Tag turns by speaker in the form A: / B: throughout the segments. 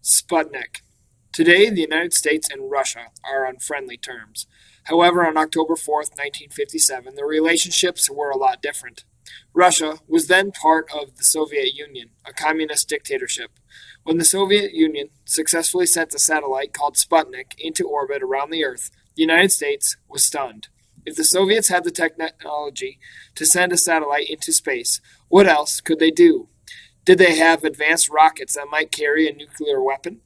A: Sputnik. Today, the United States and Russia are on friendly terms. However, on October 4th, 1957, the relationships were a lot different. Russia was then part of the Soviet Union, a communist dictatorship. When the Soviet Union successfully sent a satellite called Sputnik into orbit around the Earth, the United States was stunned. If the Soviets had the technology to send a satellite into space, what else could they do? Did they have advanced rockets that might carry a nuclear weapon?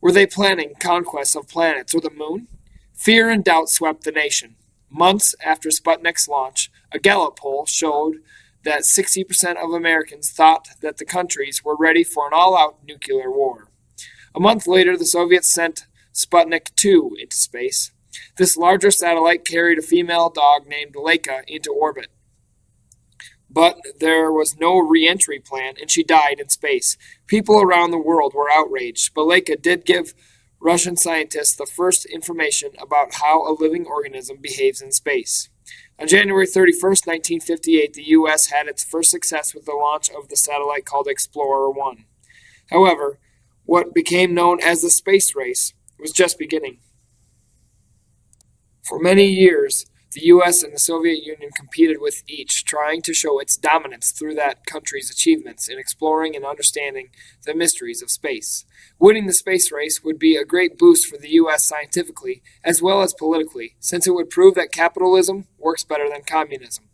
A: Were they planning conquests of planets or the moon? Fear and doubt swept the nation. Months after Sputnik's launch, a Gallup poll showed that 60% of Americans thought that the countries were ready for an all-out nuclear war. A month later, the Soviets sent Sputnik 2 into space. This larger satellite carried a female dog named Laika into orbit. But there was no re-entry plan, and she died in space. People around the world were outraged, but Laika did give Russian scientists the first information about how a living organism behaves in space. On January 31st, 1958, the U.S. had its first success with the launch of the satellite called Explorer 1. However, what became known as the space race was just beginning. For many years, the U.S. and the Soviet Union competed with each, trying to show its dominance through that country's achievements in exploring and understanding the mysteries of space. Winning the space race would be a great boost for the U.S. scientifically as well as politically, since it would prove that capitalism works better than communism.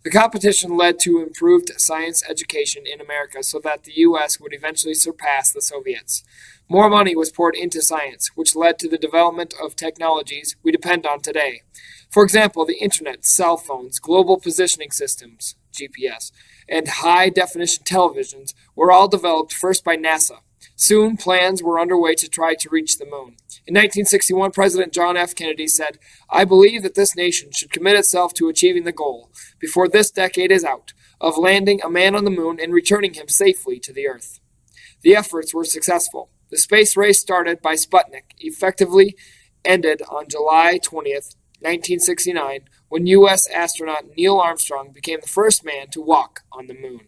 A: The competition led to improved science education in America so that the U.S. would eventually surpass the Soviets. More money was poured into science, which led to the development of technologies we depend on today. For example, the internet, cell phones, global positioning systems, GPS, and high-definition televisions were all developed first by NASA. Soon, plans were underway to try to reach the moon. In 1961, President John F. Kennedy said, "I believe that this nation should commit itself to achieving the goal, before this decade is out, of landing a man on the moon and returning him safely to the Earth." The efforts were successful. The space race started by Sputnik effectively ended on July 20th, 1969, when U.S. astronaut Neil Armstrong became the first man to walk on the moon.